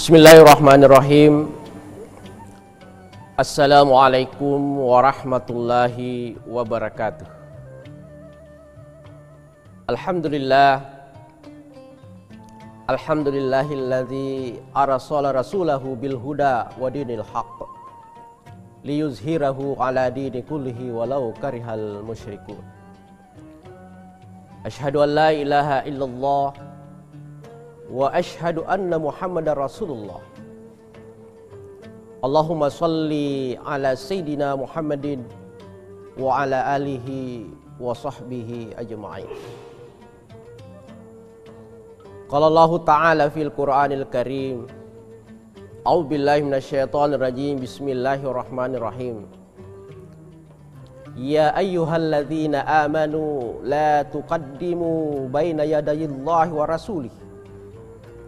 Bismillahirrahmanirrahim. Assalamualaikum warahmatullahi wabarakatuh. Alhamdulillahilladzi arsala rasulahu bil huda wa dinil haqq liyuzhirahu ala dini kullihi walau karihal musyrikun. Asyhadu an la ilaha illallah wa asyhadu anna Muhammadar Rasulullah. Allahumma salli ala Sayyidina Muhammadin wa ala alihi wa sahbihi ajma'in. Qala Allah Ta'ala fil Qur'anil Karim, A'udzu billahi minasyaitonir rajim. Bismillahirrahmanirrahim. Ya ayyuhalladzina amanu la tuqaddimu baina yadayillahi wa rasulih.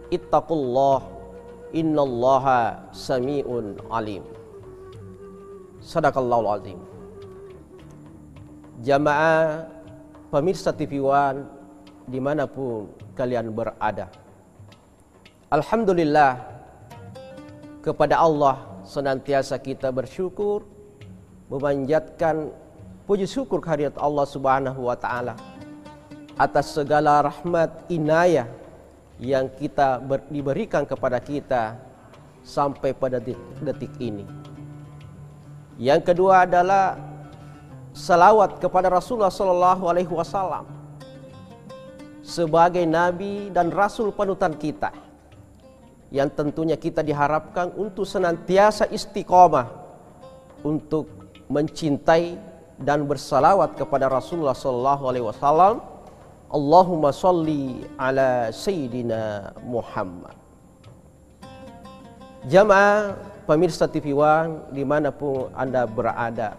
Ittaqullah innallaha sami'un alim. Sadaqallahul azim. Jamaah pemirsa TV One dimanapun kalian berada, alhamdulillah, kepada Allah senantiasa kita bersyukur, memanjatkan puji syukur kehadirat Allah Subhanahu wa Ta'ala atas segala rahmat inayah yang kita diberikan kepada kita sampai pada detik ini. Yang kedua adalah salawat kepada Rasulullah Sallallahu Alaihi Wasallam sebagai nabi dan rasul panutan kita, yang tentunya kita diharapkan untuk senantiasa istiqomah untuk mencintai dan bersalawat kepada Rasulullah Sallallahu Alaihi Wasallam. Allahumma salli ala Sayyidina Muhammad. Jamaah pemirsa TV One dimanapun Anda berada,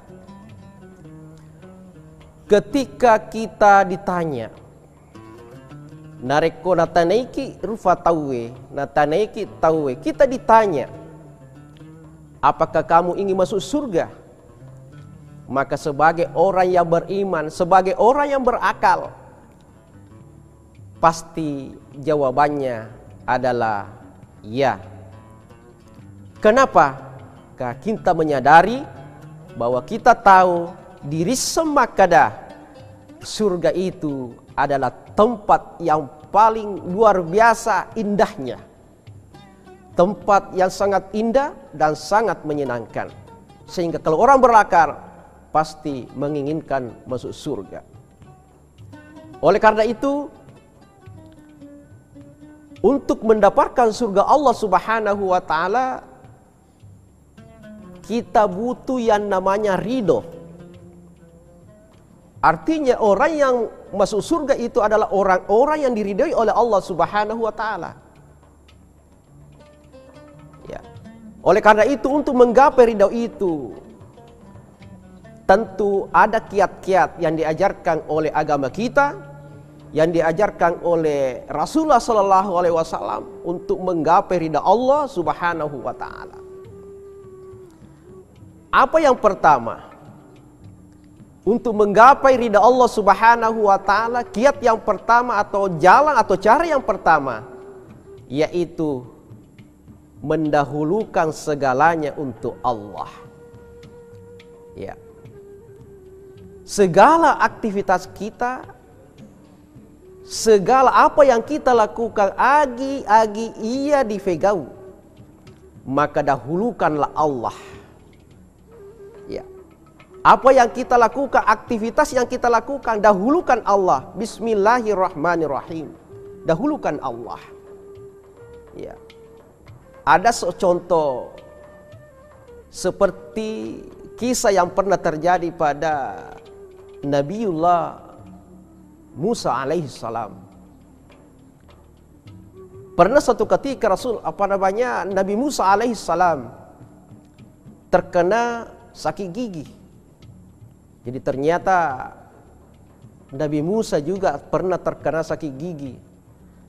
ketika kita ditanya nareko natanaiki rufa natanaiki tawe, kita ditanya apakah kamu ingin masuk surga, maka sebagai orang yang beriman, sebagai orang yang berakal, pasti jawabannya adalah ya. Kenapa? Karena kita menyadari bahwa kita tahu diri semakada surga itu adalah tempat yang paling luar biasa indahnya, tempat yang sangat indah dan sangat menyenangkan, sehingga kalau orang berakal pasti menginginkan masuk surga. Oleh karena itu, untuk mendapatkan surga Allah Subhanahu wa Ta'ala, kita butuh yang namanya ridho. Artinya orang yang masuk surga itu adalah orang-orang yang diridhoi oleh Allah Subhanahu wa Ta'ala. Ya. Oleh karena itu, untuk menggapai ridho itu, tentu ada kiat-kiat yang diajarkan oleh agama kita, yang diajarkan oleh Rasulullah Sallallahu Alaihi Wasallam untuk menggapai ridha Allah Subhanahu wa Ta'ala. Apa yang pertama? Untuk menggapai ridha Allah Subhanahu wa Ta'ala, kiat yang pertama atau jalan atau cara yang pertama, yaitu mendahulukan segalanya untuk Allah. Ya. Segala aktivitas kita, segala apa yang kita lakukan, agi ia difegau, maka dahulukanlah Allah. Ya. Apa yang kita lakukan, aktivitas yang kita lakukan, dahulukan Allah. Bismillahirrahmanirrahim. Dahulukan Allah. Ya. Ada contoh seperti kisah yang pernah terjadi pada Nabiullah Musa alaihi salam. Pernah suatu ketika Nabi Musa alaihi salam terkena sakit gigi. Jadi ternyata Nabi Musa juga pernah terkena sakit gigi.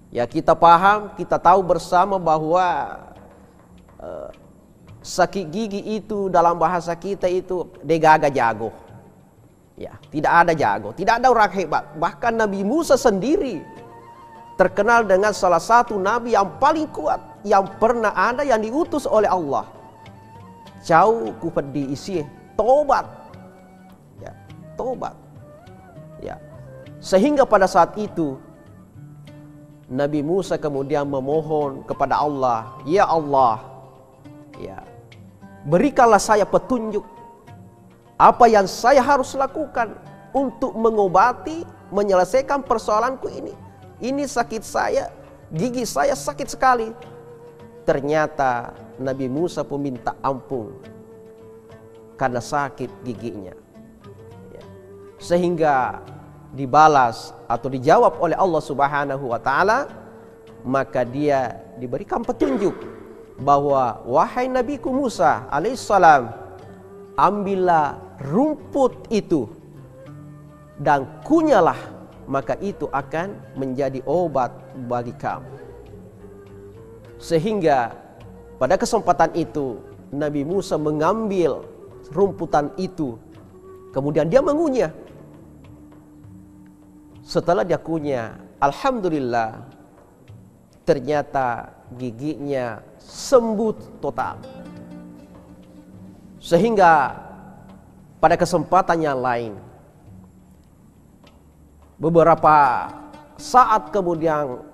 Ya, kita paham, kita tahu bersama bahwa sakit gigi itu dalam bahasa kita itu degaga jago. Ya, tidak ada jago, tidak ada orang hebat. Bahkan Nabi Musa sendiri terkenal dengan salah satu nabi yang paling kuat yang pernah ada yang diutus oleh Allah. Jauh kupedi isi tobat. Ya, tobat. Ya. Sehingga pada saat itu Nabi Musa kemudian memohon kepada Allah, "Ya Allah, ya, berikanlah saya petunjuk apa yang saya harus lakukan untuk mengobati, menyelesaikan persoalanku ini. Ini sakit saya, gigi saya sakit sekali." Ternyata Nabi Musa pun minta ampun karena sakit giginya. Ya. Sehingga dibalas atau dijawab oleh Allah Subhanahu wa taala, maka dia diberikan petunjuk bahwa, "Wahai Nabiku Musa alaihissalam, ambillah rumput itu dan kunyalah, maka itu akan menjadi obat bagi kamu." Sehingga pada kesempatan itu Nabi Musa mengambil rumputan itu, kemudian dia mengunyah. Setelah dia kunyah, alhamdulillah, ternyata giginya sembuh total. Sehingga pada kesempatan yang lain, beberapa saat kemudian,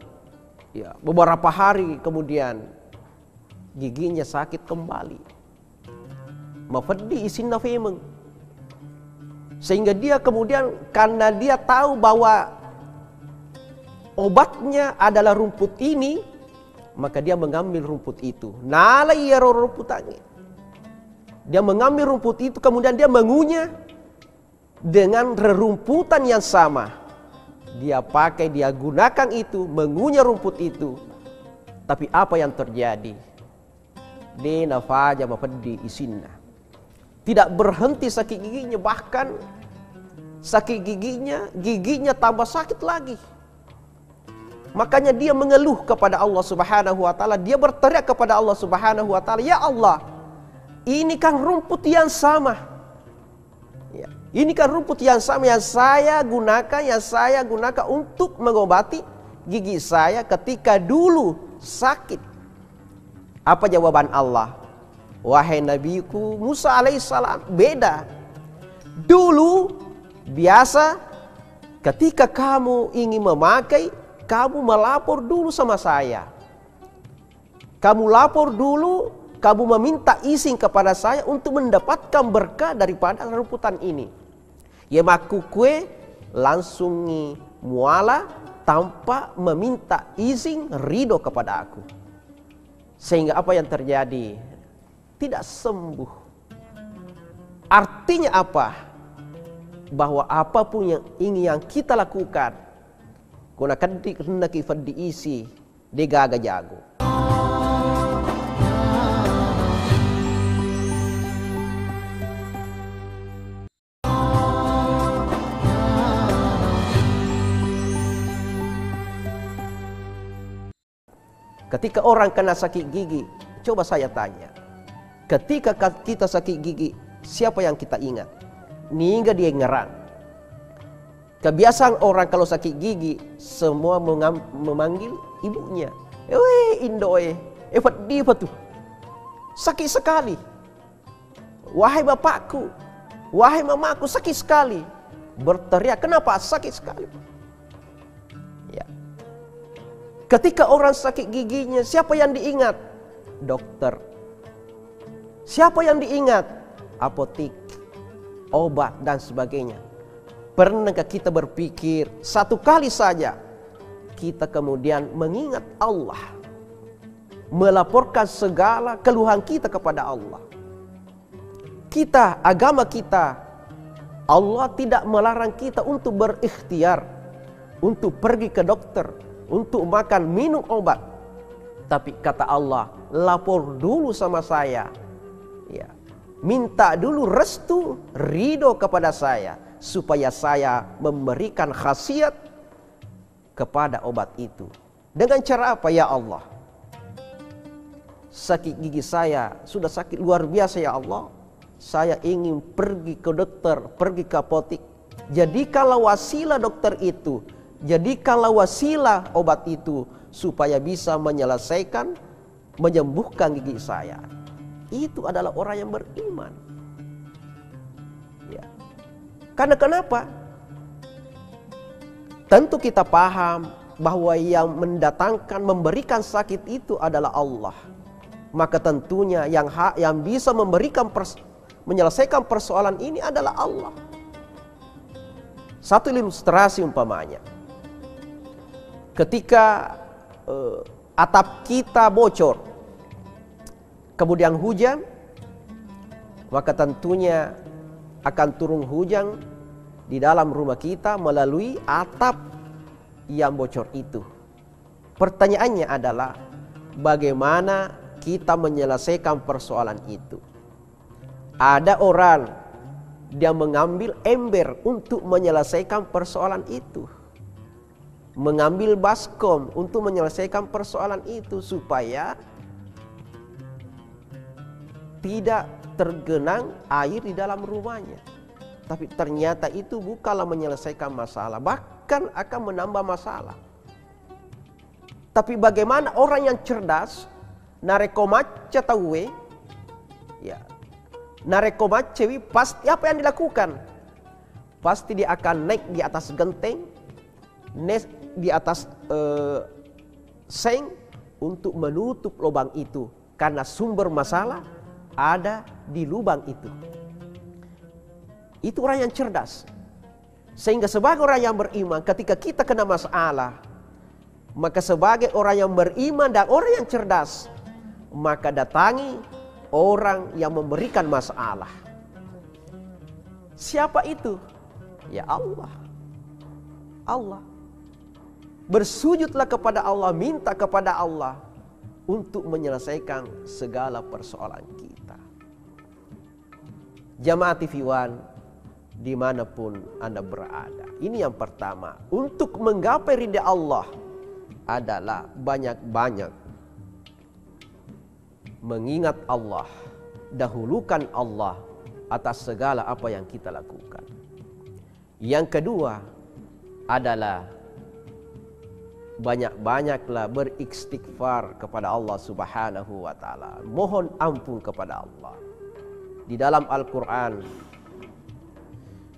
ya, beberapa hari kemudian, giginya sakit kembali. Mafadi isin nafimeng. Sehingga dia kemudian, karena dia tahu bahwa obatnya adalah rumput ini, maka dia mengambil rumput itu. Nalai ya rumputannya. Dia mengambil rumput itu, kemudian dia mengunyah dengan rerumputan yang sama. Dia pakai, dia gunakan itu, mengunyah rumput itu. Tapi apa yang terjadi? Dena faja mafadi isinna. Tidak berhenti sakit giginya, bahkan sakit giginya tambah sakit lagi. Makanya dia mengeluh kepada Allah Subhanahu wa taala, dia berteriak kepada Allah Subhanahu wa taala, "Ya Allah, ini kan rumput yang sama. Ya, ini kan rumput yang sama yang saya gunakan untuk mengobati gigi saya ketika dulu sakit." Apa jawaban Allah? "Wahai Nabiku Musa alaihissalam, beda. Dulu biasa ketika kamu ingin memakai, kamu melapor dulu sama saya. Kamu lapor dulu, kamu meminta izin kepada saya untuk mendapatkan berkah daripada rumputan ini. Ya maku kue langsung muala tanpa meminta izin ridho kepada aku." Sehingga apa yang terjadi? Tidak sembuh. Artinya apa? Bahwa apapun yang ingin kita lakukan, gunakan hendak diisi degaga jago. Ketika orang kena sakit gigi, coba saya tanya, ketika kita sakit gigi, siapa yang kita ingat? Ningga dia ngerang. Kebiasaan orang kalau sakit gigi, semua memanggil ibunya. "Weh Indoe, di apa tuh? Sakit sekali. Wahai bapakku, wahai mamaku, sakit sekali." Berteriak, "Kenapa sakit sekali?" Ya. Ketika orang sakit giginya, siapa yang diingat? Dokter. Siapa yang diingat? Apotik, obat dan sebagainya. Pernahkah kita berpikir satu kali saja kita kemudian mengingat Allah, melaporkan segala keluhan kita kepada Allah? Kita, agama kita, Allah tidak melarang kita untuk berikhtiar, untuk pergi ke dokter, untuk makan minum obat. Tapi kata Allah, lapor dulu sama saya. Ya, minta dulu restu, ridho kepada saya, supaya saya memberikan khasiat kepada obat itu. Dengan cara apa ya Allah? Sakit gigi saya sudah sakit luar biasa ya Allah. Saya ingin pergi ke dokter, pergi ke apotik. Jadi kalau wasilah dokter itu jadikanlah wasilah obat itu supaya bisa menyelesaikan, menyembuhkan gigi saya. Itu adalah orang yang beriman. Ya. Karena kenapa? Tentu kita paham bahwa yang mendatangkan, memberikan sakit itu adalah Allah. Maka tentunya yang bisa memberikan menyelesaikan persoalan ini adalah Allah. Satu ilustrasi umpamanya, ketika atap kita bocor, kemudian hujan, maka tentunya akan turun hujan di dalam rumah kita melalui atap yang bocor itu. Pertanyaannya adalah bagaimana kita menyelesaikan persoalan itu? Ada orang dia mengambil ember untuk menyelesaikan persoalan itu, mengambil baskom untuk menyelesaikan persoalan itu supaya tidak tergenang air di dalam rumahnya. Tapi ternyata itu bukanlah menyelesaikan masalah, bahkan akan menambah masalah. Tapi bagaimana orang yang cerdas, narekomaca tahuwe, ya, narekomacewi, pasti apa yang dilakukan? Pasti dia akan naik di atas genteng, di atas seng untuk menutup lubang itu, karena sumber masalah ada di lubang itu. Itu orang yang cerdas. Sehingga sebagai orang yang beriman, ketika kita kena masalah, maka sebagai orang yang beriman dan orang yang cerdas, maka datangi orang yang memberikan masalah. Siapa itu? Ya Allah. Allah. Bersujudlah kepada Allah, minta kepada Allah untuk menyelesaikan segala persoalan kita. Jamaah TV One, dimanapun Anda berada, ini yang pertama. Untuk menggapai ridha Allah adalah banyak-banyak mengingat Allah, dahulukan Allah atas segala apa yang kita lakukan. Yang kedua adalah banyak-banyaklah beristighfar kepada Allah Subhanahu wa taala. Mohon ampun kepada Allah. Di dalam Al-Qur'an,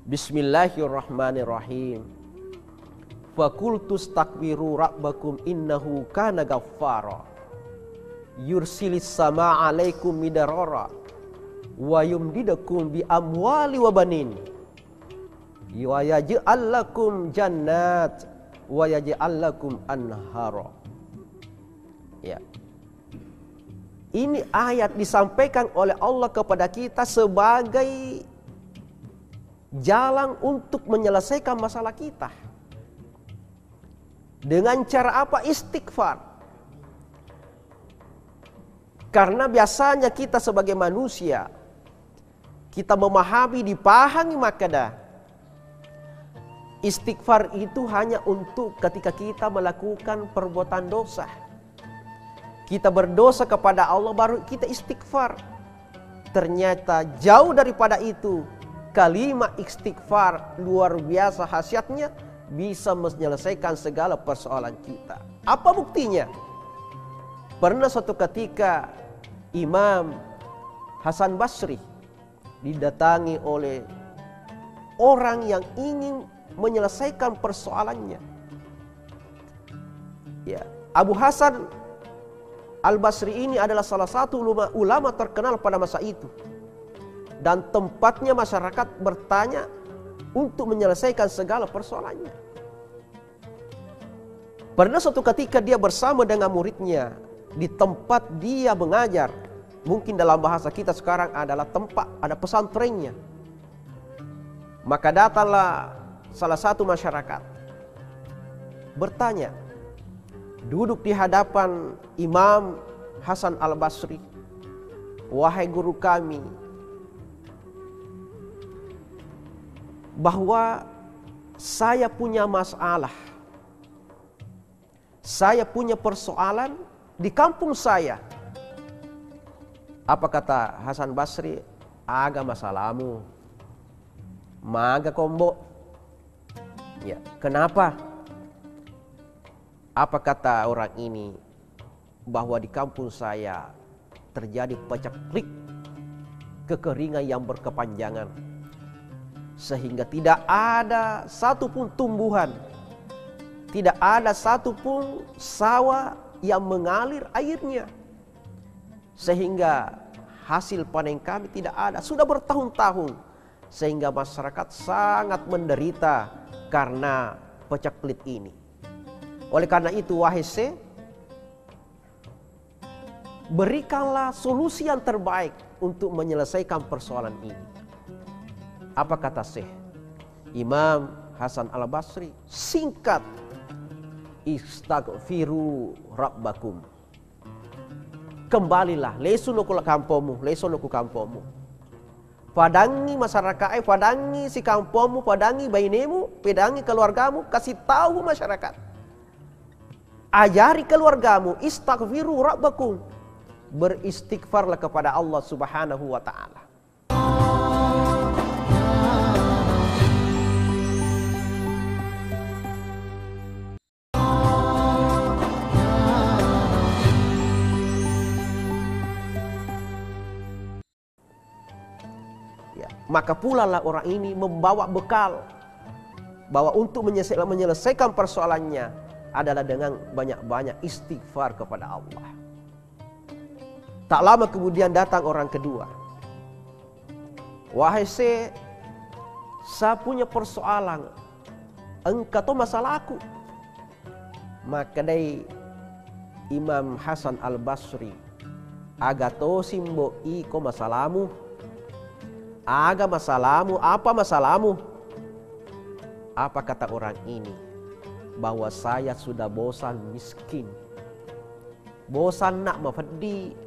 Bismillahirrahmanirrahim. Fakultustakbiru rabbakum innahu kana ghaffara. Yursilis sama alaikum midarara. Wa yumdidakum bi amwali wa banin. Wa yaj'al lakum jannat. Wa yaj'al lakum anhara. Ya. Ini ayat disampaikan oleh Allah kepada kita sebagai jalan untuk menyelesaikan masalah kita. Dengan cara apa? Istighfar. Karena biasanya kita sebagai manusia, kita memahami, dipahami makadah. Istighfar itu hanya untuk ketika kita melakukan perbuatan dosa. Kita berdosa kepada Allah baru kita istighfar. Ternyata jauh daripada itu. Kalimat istighfar luar biasa khasiatnya, bisa menyelesaikan segala persoalan kita. Apa buktinya? Pernah suatu ketika Imam Hasan Basri didatangi oleh orang yang ingin menyelesaikan persoalannya. Ya, Abu Hasan Al-Basri ini adalah salah satu ulama terkenal pada masa itu. Dan tempatnya masyarakat bertanya untuk menyelesaikan segala persoalannya. Pernah suatu ketika dia bersama dengan muridnya di tempat dia mengajar. Mungkin dalam bahasa kita sekarang adalah tempat, ada pesantrennya. Maka datanglah salah satu masyarakat bertanya, duduk di hadapan Imam Hasan Al-Basri. Wahai guru kami, bahwa saya punya masalah, saya punya persoalan di kampung saya. Apa kata Hasan Basri? Aga masalahmu, maga kombo. Ya, kenapa? Apa kata orang ini? Bahwa di kampung saya terjadi paceklik, kekeringan yang berkepanjangan, sehingga tidak ada satupun tumbuhan, tidak ada satupun sawah yang mengalir airnya, sehingga hasil panen kami tidak ada sudah bertahun-tahun, sehingga masyarakat sangat menderita karena paceklik ini. Oleh karena itu, wahai Syekh, berikanlah solusi yang terbaik untuk menyelesaikan persoalan ini. Apa kata Syekh Imam Hasan Al-Basri? Singkat, istaghfiru rabbakum. Kembalilah, lesuno ku kampomu, lesuno ku kampomu. Padangi masyarakat, padangi si kampomu, padangi bainemu, padangi keluargamu, kasih tahu masyarakat. Ajari keluargamu, istaghfiru rabbakum. Beristighfarlah kepada Allah Subhanahu wa ta'ala. Ya, maka pula lah orang ini membawa bekal bahwa untuk menyelesaikan persoalannya adalah dengan banyak-banyak istighfar kepada Allah. Tak lama kemudian datang orang kedua. Wahai Syekh, saya punya persoalan, engkau tahu masalahku. Maka dari Imam Hasan Al-Basri, agato simbo iko masalahmu. Aga masalahmu, apa masalahmu? Apa kata orang ini? Bahwa saya sudah bosan miskin, bosan nak mafadi.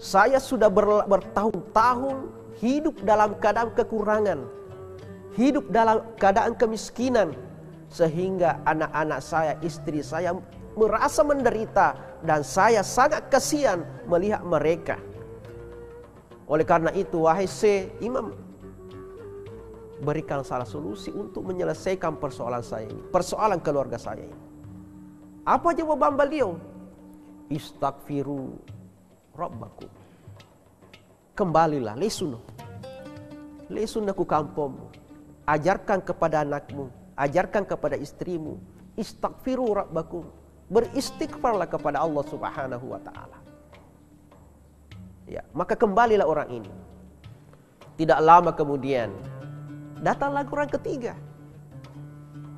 Saya sudah bertahun-tahun hidup dalam keadaan kekurangan, hidup dalam keadaan kemiskinan, sehingga anak-anak saya, istri saya merasa menderita, dan saya sangat kasihan melihat mereka. Oleh karena itu, wahai Syekh Imam, berikan salah solusi untuk menyelesaikan persoalan saya ini, persoalan keluarga saya ini. Apa jawaban beliau? Istaghfiru rabbakum. Kembalilah, lesuno ku kampungmu. Ajarkan kepada anakmu, ajarkan kepada istrimu, istaghfiru rabbakum. Beristighfarlah kepada Allah Subhanahu wa ta'ala. Ya, maka kembalilah orang ini. Tidak lama kemudian datanglah orang ketiga.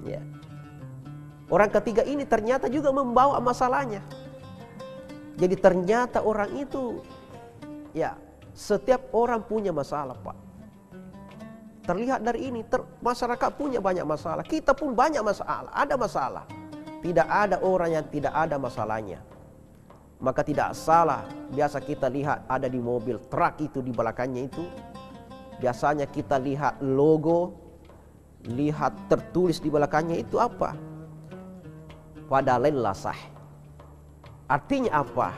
Ya. Orang ketiga ini ternyata juga membawa masalahnya. Jadi ternyata orang itu, ya, setiap orang punya masalah, Pak. Terlihat dari ini, masyarakat punya banyak masalah. Kita pun banyak masalah, ada masalah. Tidak ada orang yang tidak ada masalahnya. Maka tidak salah, biasa kita lihat ada di mobil truk itu di belakangnya itu. Biasanya kita lihat logo, lihat tertulis di belakangnya itu apa? Padahal lasah. Artinya apa?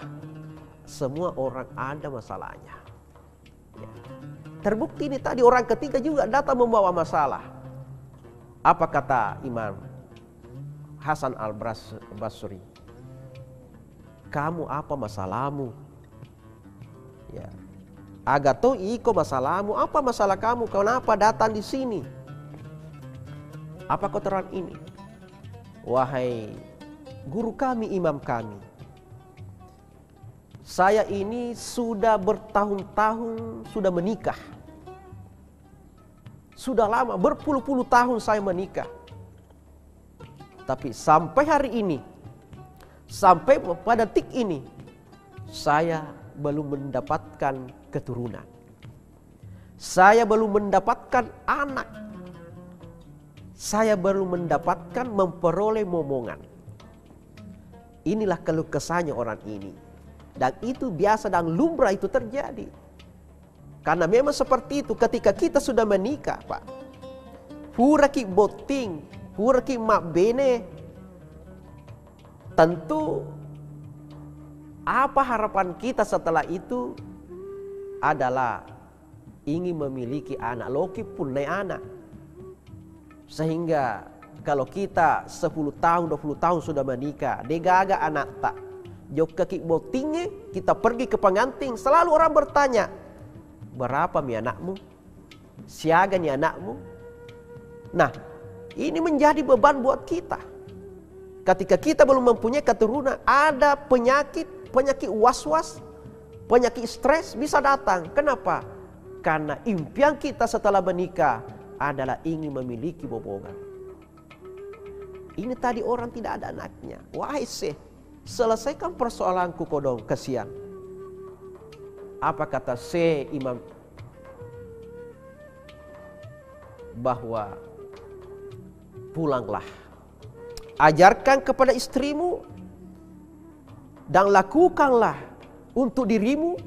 Semua orang ada masalahnya. Ya. Terbukti ini tadi orang ketiga juga datang membawa masalah. Apa kata Imam Hasan Al-Basri? Kamu apa masalahmu? Ya. Agato iko masalahmu, apa masalah kamu? Kenapa datang di sini? Apa kotoran ini? Wahai guru kami, imam kami, saya ini sudah bertahun-tahun sudah menikah. Sudah lama, berpuluh-puluh tahun saya menikah. Tapi sampai hari ini, sampai pada detik ini, saya belum mendapatkan keturunan. Saya belum mendapatkan anak. Saya belum mendapatkan memperoleh momongan. Inilah keluh kesahnya orang ini. Dan itu biasa dan lumrah itu terjadi. Karena memang seperti itu ketika kita sudah menikah, Pak. Puraki boting, puraki mak bene. Tentu apa harapan kita setelah itu adalah ingin memiliki anak, loki pun anak. Sehingga kalau kita 10 tahun, 20 tahun sudah menikah, degaga anak tak. Jok kaki botingnya, kita pergi ke pengantin, selalu orang bertanya, berapa mi anakmu? Siaga nih anakmu? Nah, ini menjadi beban buat kita. Ketika kita belum mempunyai keturunan, ada penyakit was-was, penyakit stres bisa datang. Kenapa? Karena impian kita setelah menikah adalah ingin memiliki bobogan. Ini tadi orang tidak ada anaknya. Wahai Syekh, selesaikan persoalanku kodong, kasihan. Apa kata Syekh Imam? Bahwa pulanglah, ajarkan kepada istrimu dan lakukanlah untuk dirimu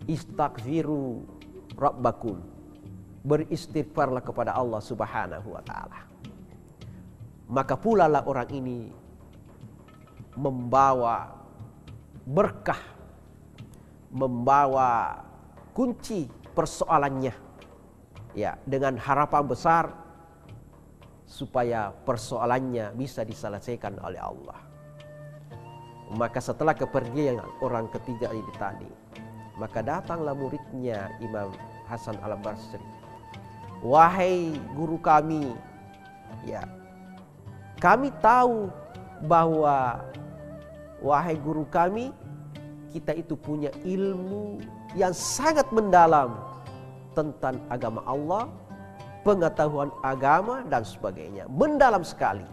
istaghfiru rabbakum, beristighfarlah kepada Allah Subhanahu wa taala. Maka pula lah orang ini membawa berkah, membawa kunci persoalannya, ya, dengan harapan besar supaya persoalannya bisa diselesaikan oleh Allah. Maka setelah kepergian orang ketiga ini tadi, maka datanglah muridnya Imam Hasan Al-Basri. Wahai guru kami, ya, kami tahu bahwa wahai guru kami, kita itu punya ilmu yang sangat mendalam tentang agama Allah, pengetahuan agama dan sebagainya, mendalam sekali.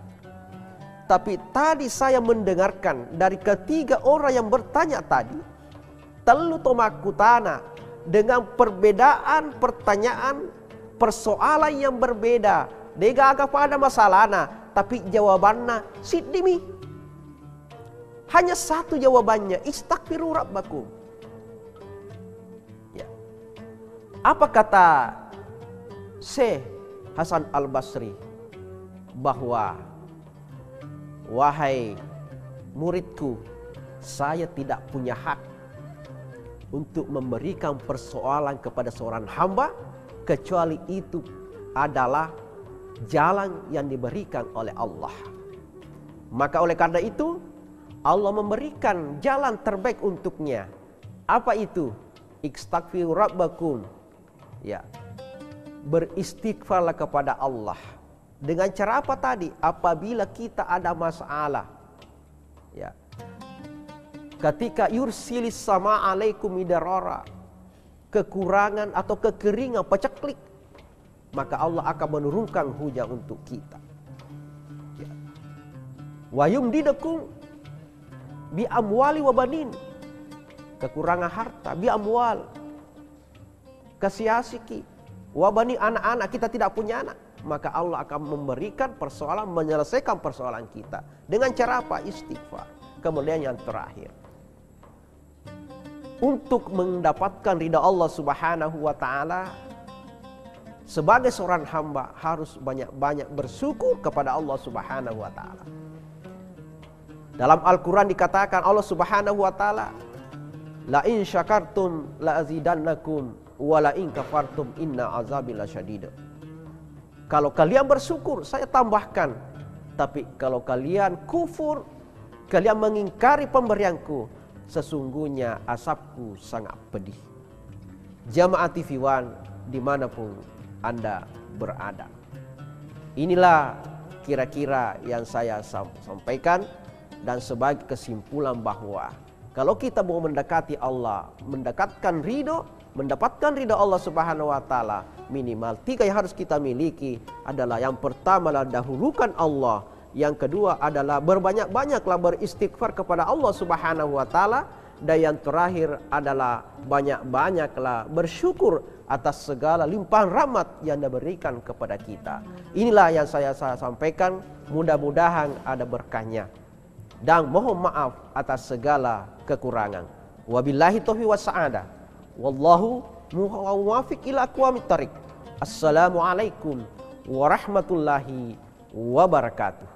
Tapi tadi saya mendengarkan dari ketiga orang yang bertanya tadi, telu tomaku tanah, dengan perbedaan pertanyaan, persoalan yang berbeda, degaga pada masalahnya, tapi jawabannya sidimi. Hanya satu jawabannya, istaghfiru rabbakum. Ya. Apa kata Syekh Hasan Al-Basri? Bahwa wahai muridku, saya tidak punya hak untuk memberikan persoalan kepada seorang hamba kecuali itu adalah jalan yang diberikan oleh Allah. Maka oleh karena itu Allah memberikan jalan terbaik untuknya. Apa itu? Istaghfiru rabbakum. Ya. Beristighfarlah kepada Allah. Dengan cara apa tadi? Apabila kita ada masalah. Ya. Ketika yursilis sama alaikum midarara, kekurangan atau kekeringan, paceklik, maka Allah akan menurunkan hujan untuk kita. Ya. Wa yumdidakum bi amwali wa banin, kekurangan harta, bi amwal, kasiasiki, wa bani, anak-anak kita tidak punya anak, maka Allah akan memberikan persoalan, menyelesaikan persoalan kita dengan cara apa? Istighfar. Kemudian yang terakhir, untuk mendapatkan ridha Allah Subhanahu wa taala, sebagai seorang hamba harus banyak-banyak bersyukur kepada Allah Subhanahu wa taala. Dalam Al-Qur'an dikatakan Allah Subhanahu wa taala, la in syakartum la azidannakum wa la in kafartum inna azabi lasyadid. Kalau kalian bersyukur, saya tambahkan. Tapi kalau kalian kufur, kalian mengingkari pemberianku, sesungguhnya azabku sangat pedih. Jamaah TV One dimanapun Anda berada, inilah kira-kira yang saya sampaikan. Dan sebagai kesimpulan bahwa kalau kita mau mendekati Allah, mendapatkan ridho Allah Subhanahu wa taala, minimal 3 yang harus kita miliki adalah, yang pertama adalah dahulukan Allah, yang kedua adalah berbanyak-banyaklah beristighfar kepada Allah Subhanahu wa taala, dan yang terakhir adalah banyak-banyaklah bersyukur atas segala limpahan rahmat yang diberikan kepada kita. Inilah yang saya sampaikan, mudah-mudahan ada berkahnya. Dan mohon maaf atas segala kekurangan. Wabillahi taufiq wassaada. Wallahu muwaffiq ila aqwamit thariq. Assalamualaikum warahmatullahi wabarakatuh.